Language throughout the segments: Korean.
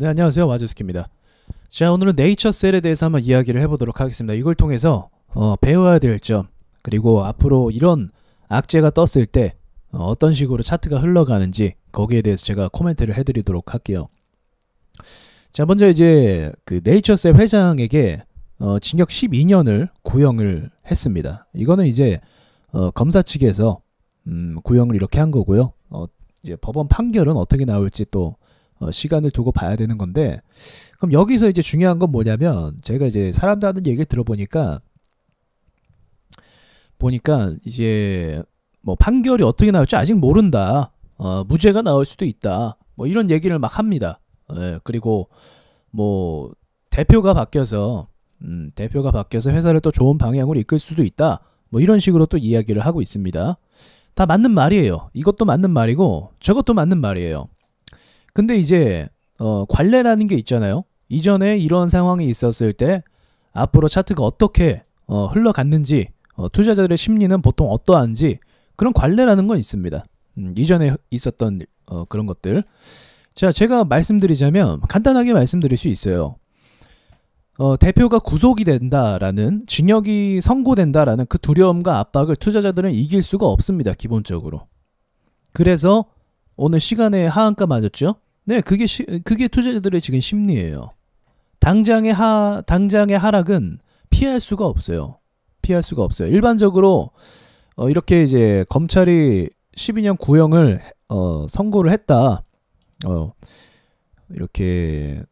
네, 안녕하세요. 와주스키입니다. 자, 오늘은 네이처셀에 대해서 한번 이야기를 해보도록 하겠습니다. 이걸 통해서 배워야 될 점, 그리고 앞으로 이런 악재가 떴을 때 어떤 식으로 차트가 흘러가는지 거기에 대해서 제가 코멘트를 해드리도록 할게요. 자, 먼저 이제 그 네이처셀 회장에게 징역 12년을 구형을 했습니다. 이거는 이제 검사 측에서 구형을 이렇게 한 거고요. 이제 법원 판결은 어떻게 나올지 또 시간을 두고 봐야 되는 건데, 그럼 여기서 이제 중요한 건 뭐냐면, 제가 이제 사람들 하는 얘기를 들어보니까 이제 뭐 판결이 어떻게 나올지 아직 모른다, 무죄가 나올 수도 있다, 뭐 이런 얘기를 막 합니다. 그리고 뭐 대표가 바뀌어서 회사를 또 좋은 방향으로 이끌 수도 있다, 뭐 이런 식으로 또 이야기를 하고 있습니다. 다 맞는 말이에요. 이것도 맞는 말이고 저것도 맞는 말이에요. 근데 이제 관례라는 게 있잖아요. 이전에 이런 상황이 있었을 때 앞으로 차트가 어떻게 흘러갔는지, 투자자들의 심리는 보통 어떠한지, 그런 관례라는 건 있습니다. 이전에 있었던 그런 것들. 자, 제가 말씀드리자면 간단하게 말씀드릴 수 있어요. 대표가 구속이 된다라는, 징역이 선고된다라는 그 두려움과 압박을 투자자들은 이길 수가 없습니다. 기본적으로. 그래서 오늘 시간에 하한가 맞았죠? 네, 그게 투자자들의 지금 심리예요. 당장의 하락은 피할 수가 없어요. 피할 수가 없어요. 일반적으로 이렇게 이제 검찰이 12년 구형을 선고를 했다. 이렇게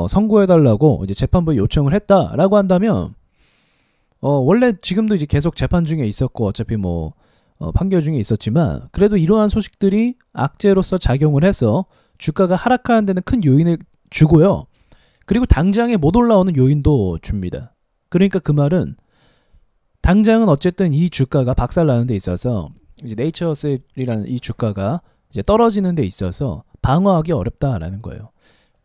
선고해달라고 이제 재판부에 요청을 했다라고 한다면, 원래 지금도 이제 계속 재판 중에 있었고 어차피 뭐 판결 중에 있었지만, 그래도 이러한 소식들이 악재로서 작용을 해서 주가가 하락하는 데는 큰 요인을 주고요. 그리고 당장에 못 올라오는 요인도 줍니다. 그러니까 그 말은 당장은 어쨌든 이 주가가 박살나는 데 있어서, 이제 네이처셀이라는 이 주가가 이제 떨어지는 데 있어서 방어하기 어렵다라는 거예요.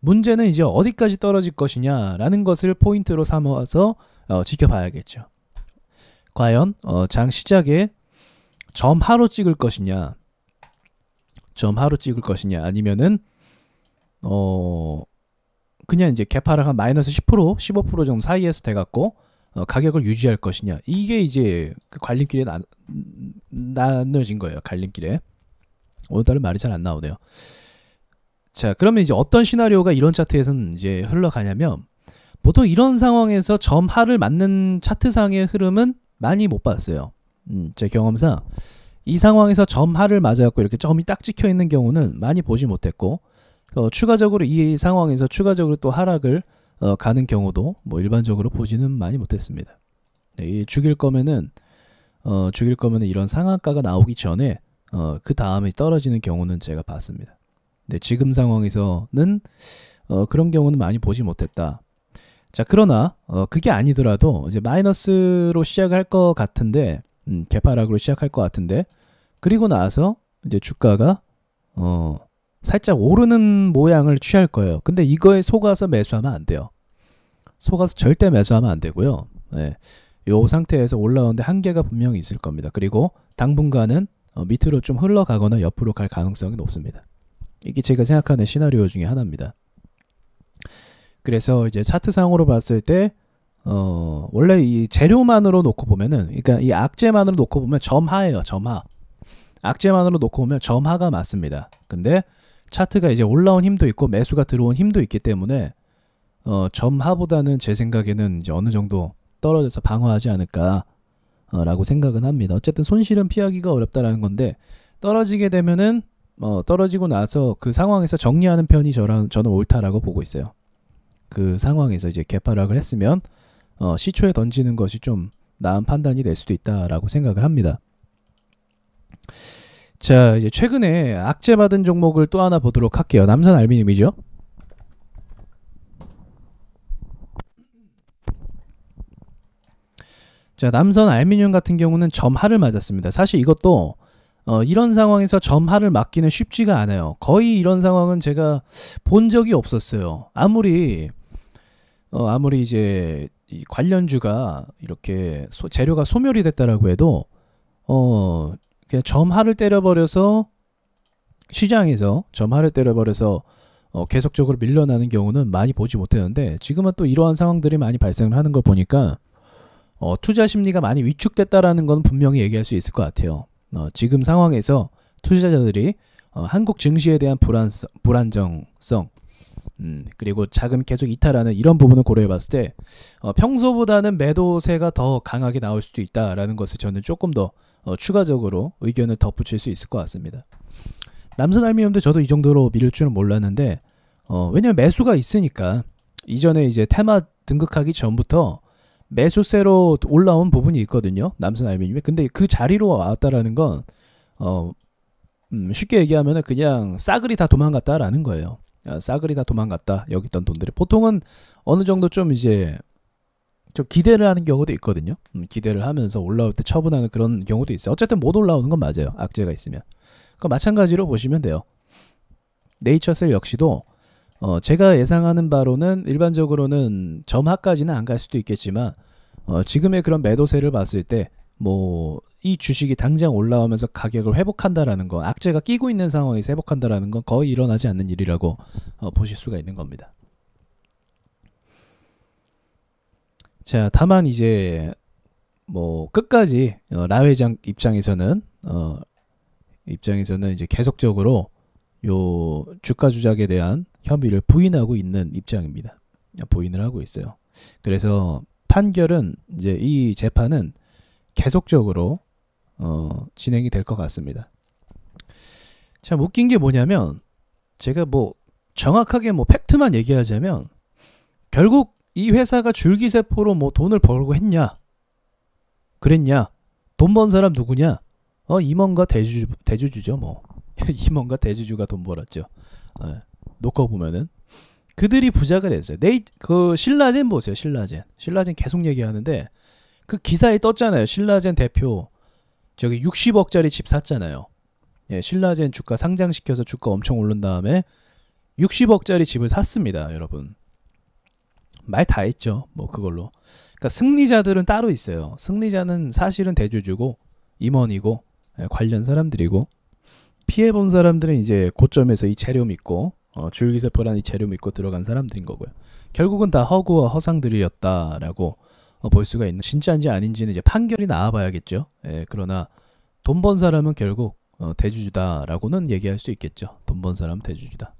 문제는 이제 어디까지 떨어질 것이냐라는 것을 포인트로 삼아서 지켜봐야겠죠. 과연 장 시작에 점하로 찍을 것이냐, 아니면은 그냥 이제 개파락 한 마이너스 10%, 15% 정도 사이에서 돼갖고 가격을 유지할 것이냐, 이게 이제 그 갈림길에 나눠진 거예요. 갈림길에. 오늘따라 말이 잘 안 나오네요. 자, 그러면 이제 어떤 시나리오가 이런 차트에서는 이제 흘러가냐면, 보통 이런 상황에서 점하를 맞는 차트상의 흐름은 많이 못 봤어요. 제 경험상 이 상황에서 점하를 맞아갖고 이렇게 점이 딱 찍혀 있는 경우는 많이 보지 못했고, 추가적으로 이 상황에서 추가적으로 또 하락을 가는 경우도 뭐 일반적으로 보지는 많이 못했습니다. 네, 죽일 거면은 이런 상한가가 나오기 전에 그 다음에 떨어지는 경우는 제가 봤습니다. 네, 지금 상황에서는 그런 경우는 많이 보지 못했다. 자, 그러나 그게 아니더라도 이제 마이너스로 시작할 것 같은데, 개파락으로 시작할 것 같은데, 그리고 나서 이제 주가가 살짝 오르는 모양을 취할 거예요. 근데 이거에 속아서 매수하면 안 돼요. 속아서 절대 매수하면 안 되고요. 네, 이 상태에서 올라오는데 한계가 분명히 있을 겁니다. 그리고 당분간은 밑으로 좀 흘러가거나 옆으로 갈 가능성이 높습니다. 이게 제가 생각하는 시나리오 중에 하나입니다. 그래서 이제 차트상으로 봤을 때 원래 이 재료만으로 놓고 보면은, 그러니까 이 악재만으로 놓고 보면 점하예요. 점하. 악재만으로 놓고 보면 점하가 맞습니다. 근데 차트가 이제 올라온 힘도 있고 매수가 들어온 힘도 있기 때문에 점하보다는 제 생각에는 이제 어느 정도 떨어져서 방어하지 않을까 라고 생각은 합니다. 어쨌든 손실은 피하기가 어렵다라는 건데, 떨어지게 되면은 떨어지고 나서 그 상황에서 정리하는 편이 저는 옳다라고 보고 있어요. 그 상황에서 이제 개파락을 했으면 시초에 던지는 것이 좀 나은 판단이 될 수도 있다라고 생각을 합니다. 자, 이제 최근에 악재받은 종목을 또 하나 보도록 할게요. 남선 알루미늄이죠. 자, 남선 알루미늄 같은 경우는 점하를 맞았습니다. 사실 이것도 이런 상황에서 점하를 맞기는 쉽지가 않아요. 거의 이런 상황은 제가 본 적이 없었어요. 아무리 이제 이 관련주가 이렇게 재료가 소멸이 됐다라고 해도 그냥 점하를 때려버려서 시장에서 점하를 때려버려서 계속적으로 밀려나는 경우는 많이 보지 못했는데 지금은 또 이러한 상황들이 많이 발생을 하는 걸 보니까 투자 심리가 많이 위축됐다라는 건 분명히 얘기할 수 있을 것 같아요. 지금 상황에서 투자자들이 한국 증시에 대한 불안정성 그리고 자금 계속 이탈하는 이런 부분을 고려해 봤을 때 평소보다는 매도세가 더 강하게 나올 수도 있다라는 것을 저는 조금 더 추가적으로 의견을 덧붙일 수 있을 것 같습니다. 남선알미늄도 저도 이 정도로 밀릴 줄은 몰랐는데 왜냐면 매수가 있으니까 이전에 이제 테마 등극하기 전부터 매수세로 올라온 부분이 있거든요. 남선알미늄이. 근데 그 자리로 왔다라는 건 쉽게 얘기하면 그냥 싸그리 다 도망갔다라는 거예요. 싸그리 다 도망갔다. 여기 있던 돈들이 보통은 어느 정도 좀 이제 좀 기대를 하는 경우도 있거든요. 기대를 하면서 올라올 때 처분하는 그런 경우도 있어요. 어쨌든 못 올라오는 건 맞아요. 악재가 있으면. 마찬가지로 보시면 돼요. 네이처셀 역시도 제가 예상하는 바로는 일반적으로는 점하까지는 안 갈 수도 있겠지만 지금의 그런 매도세를 봤을 때 뭐 이 주식이 당장 올라오면서 가격을 회복한다라는 건 악재가 끼고 있는 상황에서 회복한다라는 건 거의 일어나지 않는 일이라고 보실 수가 있는 겁니다. 자, 다만 이제 뭐 끝까지 라 회장 입장에서는 이제 계속적으로 요 주가 조작에 대한 혐의를 부인하고 있는 입장입니다. 부인을 하고 있어요. 그래서 판결은 이제 이 재판은 계속적으로 진행이 될 것 같습니다. 참 웃긴 게 뭐냐면 제가 뭐 정확하게 뭐 팩트만 얘기하자면 결국 이 회사가 줄기세포로 뭐 돈을 벌고 했냐? 그랬냐? 돈 번 사람 누구냐? 임원과 대주주죠 뭐. 임원과 대주주가 돈 벌었죠. 놓고 보면은 그들이 부자가 됐어요. 그 신라젠 보세요. 신라젠 계속 얘기하는데 그 기사에 떴잖아요. 신라젠 대표 저기 60억짜리 집 샀잖아요. 예, 신라젠 주가 상장시켜서 주가 엄청 오른 다음에 60억짜리 집을 샀습니다, 여러분. 말 다 했죠. 뭐 그걸로. 그러니까 승리자들은 따로 있어요. 승리자는 사실은 대주주고 임원이고 관련 사람들이고 피해본 사람들은 이제 고점에서 이 재료 믿고 줄기세포라는 이 재료 믿고 들어간 사람들인 거고요. 결국은 다 허구와 허상들이었다라고 볼 수가 있는 진짜인지 아닌지는 이제 판결이 나와봐야겠죠. 예, 그러나 돈 번 사람은 결국 대주주다라고는 얘기할 수 있겠죠. 돈 번 사람 대주주다.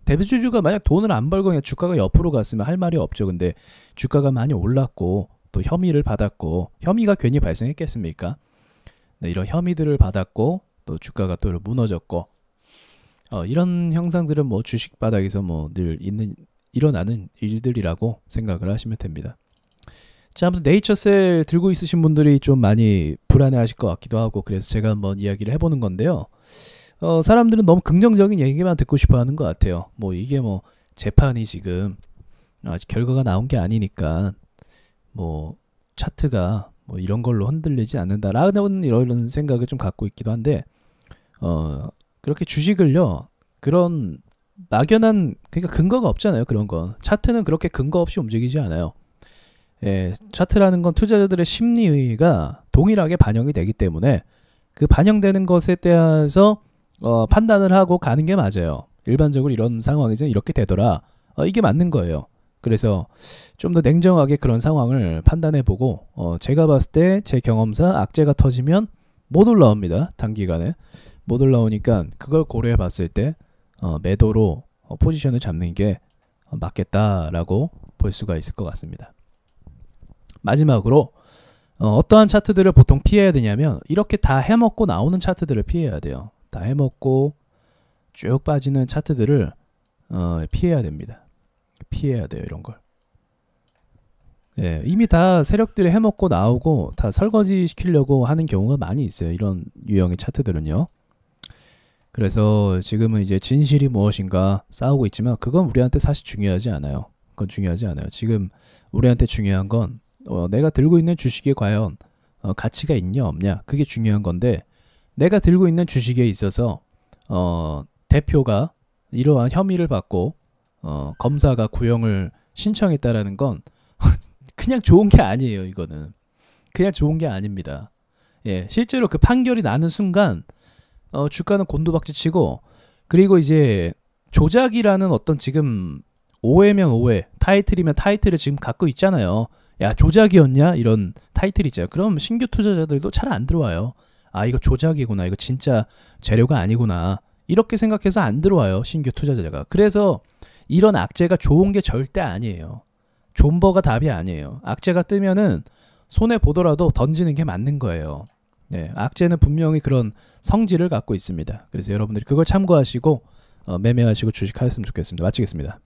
대주주가 만약 돈을 안 벌고 그냥 주가가 옆으로 갔으면 할 말이 없죠. 근데 주가가 많이 올랐고 또 혐의를 받았고 혐의가 괜히 발생했겠습니까? 네, 이런 혐의들을 받았고 또 주가가 또 무너졌고 이런 형상들은 뭐 주식 바닥에서 뭐 늘 일어나는 일들이라고 생각을 하시면 됩니다. 자, 아무튼 네이처셀 들고 있으신 분들이 좀 많이 불안해하실 것 같기도 하고 그래서 제가 한번 이야기를 해보는 건데요. 사람들은 너무 긍정적인 얘기만 듣고 싶어하는 것 같아요. 뭐 이게 뭐 재판이 지금 아직 결과가 나온 게 아니니까 뭐 차트가 뭐 이런 걸로 흔들리지 않는다라는 이런 생각을 좀 갖고 있기도 한데 그렇게 주식을요 그런 막연한 그러니까 근거가 없잖아요. 그런 건 차트는 그렇게 근거 없이 움직이지 않아요. 예, 차트라는 건 투자자들의 심리가 동일하게 반영이 되기 때문에 그 반영되는 것에 대해서 판단을 하고 가는 게 맞아요. 일반적으로 이런 상황에서 이렇게 되더라. 이게 맞는 거예요. 그래서 좀 더 냉정하게 그런 상황을 판단해보고 제가 봤을 때 제 경험상 악재가 터지면 못 올라옵니다. 단기간에 못 올라오니까 그걸 고려해 봤을 때 매도로 포지션을 잡는 게 맞겠다라고 볼 수가 있을 것 같습니다. 마지막으로 어떠한 차트들을 보통 피해야 되냐면 이렇게 다 해먹고 나오는 차트들을 피해야 돼요. 다 해먹고 쭉 빠지는 차트들을 피해야 됩니다. 피해야 돼요. 이런 걸. 예, 이미 다 세력들이 해먹고 나오고 다 설거지 시키려고 하는 경우가 많이 있어요. 이런 유형의 차트들은요. 그래서 지금은 이제 진실이 무엇인가 싸우고 있지만 그건 우리한테 사실 중요하지 않아요. 그건 중요하지 않아요. 지금 우리한테 중요한 건 내가 들고 있는 주식에 과연 가치가 있냐 없냐 그게 중요한 건데 내가 들고 있는 주식에 있어서 대표가 이러한 혐의를 받고 검사가 구형을 신청했다라는 건 그냥 좋은 게 아니에요. 이거는 그냥 좋은 게 아닙니다. 예, 실제로 그 판결이 나는 순간 주가는 곤두박질 치고 그리고 이제 조작이라는 어떤 지금 오해면 오해, 타이틀이면 타이틀을 지금 갖고 있잖아요. 야, 조작이었냐? 이런 타이틀 있잖아요. 그럼 신규 투자자들도 잘 안 들어와요. 아, 이거 조작이구나. 이거 진짜 재료가 아니구나. 이렇게 생각해서 안 들어와요. 신규 투자자가. 그래서 이런 악재가 좋은 게 절대 아니에요. 존버가 답이 아니에요. 악재가 뜨면은 손해 보더라도 던지는 게 맞는 거예요. 네, 악재는 분명히 그런 성질을 갖고 있습니다. 그래서 여러분들이 그걸 참고하시고 매매하시고 주식하셨으면 좋겠습니다. 마치겠습니다.